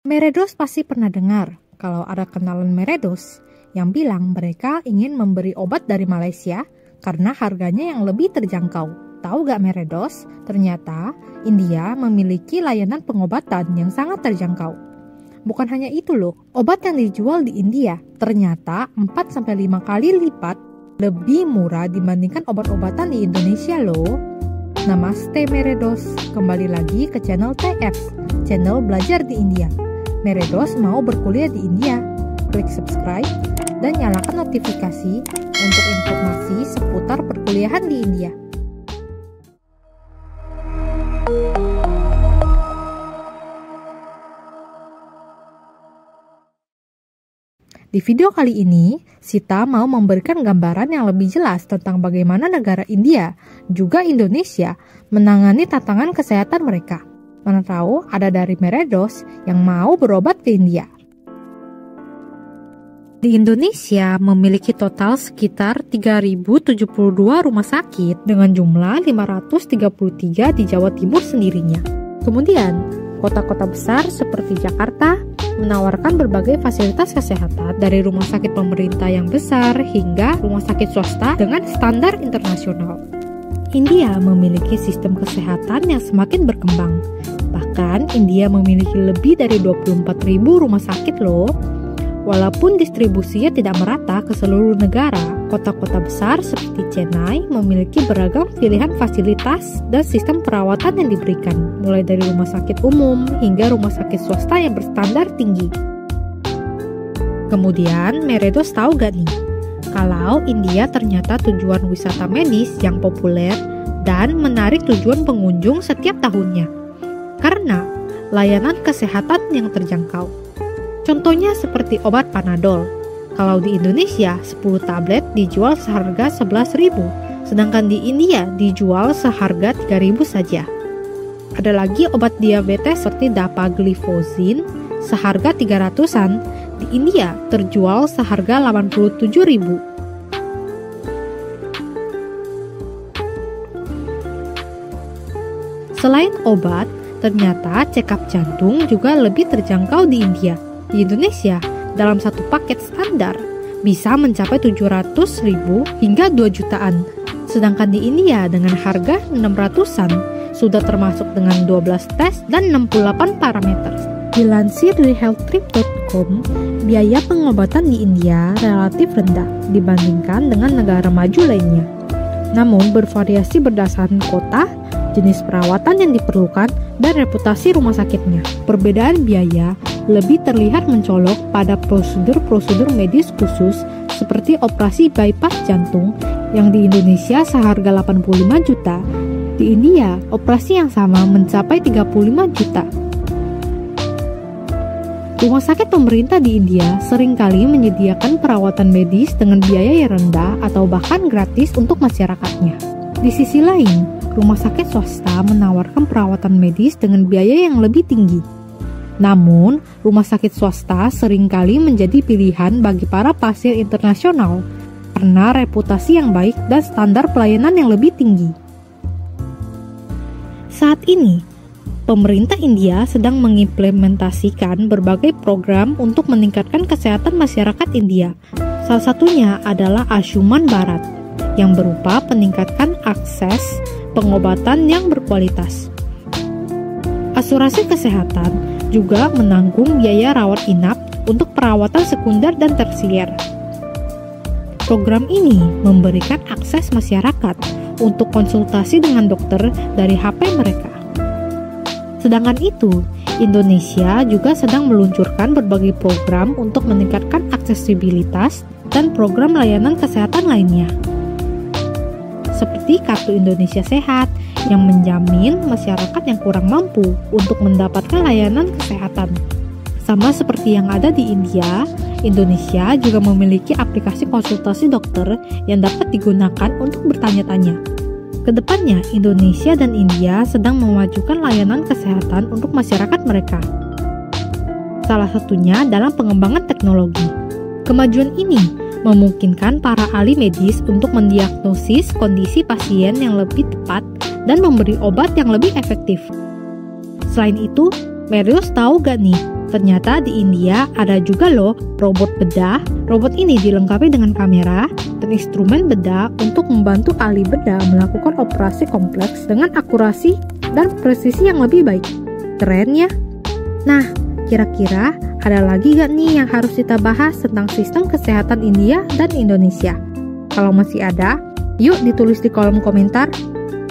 Meredos pasti pernah dengar kalau ada kenalan Meredos yang bilang mereka ingin memberi obat dari Malaysia karena harganya yang lebih terjangkau. Tahu gak Meredos? Ternyata India memiliki layanan pengobatan yang sangat terjangkau. Bukan hanya itu loh, obat yang dijual di India ternyata 4-5 kali lipat lebih murah dibandingkan obat-obatan di Indonesia loh. Namaste Meredos, kembali lagi ke channel TF, channel belajar di India. Meredos mau berkuliah di India. Klik subscribe dan nyalakan notifikasi untuk informasi seputar perkuliahan di India. Di video kali ini, Sita mau memberikan gambaran yang lebih jelas tentang bagaimana negara India, juga Indonesia, menangani tantangan kesehatan mereka. Mana tahu ada dari Meredos yang mau berobat ke India. Di Indonesia memiliki total sekitar 3.072 rumah sakit dengan jumlah 533 di Jawa Timur sendirinya. Kemudian, kota-kota besar seperti Jakarta menawarkan berbagai fasilitas kesehatan dari rumah sakit pemerintah yang besar hingga rumah sakit swasta dengan standar internasional. India memiliki sistem kesehatan yang semakin berkembang. Bahkan India memiliki lebih dari 24.000 rumah sakit loh. Walaupun distribusinya tidak merata ke seluruh negara, kota-kota besar seperti Chennai memiliki beragam pilihan fasilitas dan sistem perawatan yang diberikan, mulai dari rumah sakit umum hingga rumah sakit swasta yang berstandar tinggi. Kemudian, Meredos tahu gak nih, kalau India ternyata tujuan wisata medis yang populer dan menarik tujuan pengunjung setiap tahunnya, karena layanan kesehatan yang terjangkau. Contohnya seperti obat Panadol. Kalau di Indonesia, 10 tablet dijual seharga 11.000, sedangkan di India dijual seharga 3.000 saja. Ada lagi obat diabetes seperti dapagliflozin seharga 300-an, di India terjual seharga 87.000. Selain obat, ternyata check-up jantung juga lebih terjangkau di India. Di Indonesia, dalam satu paket standar bisa mencapai 700.000 hingga 2 jutaan. Sedangkan di India dengan harga 600-an sudah termasuk dengan 12 tes dan 68 parameter. Dilansir dari healthtrip.com, biaya pengobatan di India relatif rendah dibandingkan dengan negara maju lainnya. Namun bervariasi berdasarkan kota, jenis perawatan yang diperlukan, dan reputasi rumah sakitnya. Perbedaan biaya lebih terlihat mencolok pada prosedur-prosedur medis khusus seperti operasi bypass jantung yang di Indonesia seharga 85 juta. Di India, operasi yang sama mencapai 35 juta. Rumah sakit pemerintah di India seringkali menyediakan perawatan medis dengan biaya yang rendah atau bahkan gratis untuk masyarakatnya. Di sisi lain, rumah sakit swasta menawarkan perawatan medis dengan biaya yang lebih tinggi. Namun, rumah sakit swasta seringkali menjadi pilihan bagi para pasien internasional karena reputasi yang baik dan standar pelayanan yang lebih tinggi. Saat ini, pemerintah India sedang mengimplementasikan berbagai program untuk meningkatkan kesehatan masyarakat India. Salah satunya adalah Ayushman Bharat, yang berupa peningkatan akses pengobatan yang berkualitas. Asuransi kesehatan juga menanggung biaya rawat inap untuk perawatan sekunder dan tersier. Program ini memberikan akses masyarakat untuk konsultasi dengan dokter dari HP mereka. Sedangkan itu, Indonesia juga sedang meluncurkan berbagai program untuk meningkatkan aksesibilitas dan program layanan kesehatan lainnya. Seperti Kartu Indonesia Sehat yang menjamin masyarakat yang kurang mampu untuk mendapatkan layanan kesehatan. Sama seperti yang ada di India, Indonesia juga memiliki aplikasi konsultasi dokter yang dapat digunakan untuk bertanya-tanya. Kedepannya, Indonesia dan India sedang memajukan layanan kesehatan untuk masyarakat mereka. Salah satunya dalam pengembangan teknologi. Kemajuan ini memungkinkan para ahli medis untuk mendiagnosis kondisi pasien yang lebih tepat dan memberi obat yang lebih efektif. Selain itu, Meredos tahu gak nih Ternyata di India ada juga loh robot bedah. Robot ini dilengkapi dengan kamera dan instrumen bedah untuk membantu ahli bedah melakukan operasi kompleks dengan akurasi dan presisi yang lebih baik. Keren ya? Nah, kira-kira ada lagi gak nih yang harus kita bahas tentang sistem kesehatan India dan Indonesia? Kalau masih ada, yuk ditulis di kolom komentar.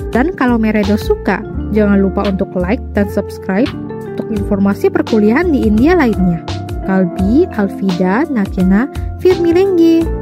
Dan kalau Meredo suka, jangan lupa untuk like dan subscribe untuk informasi perkuliahan di India lainnya. Kalbi, Alfida, Nakena, Firmilenggi.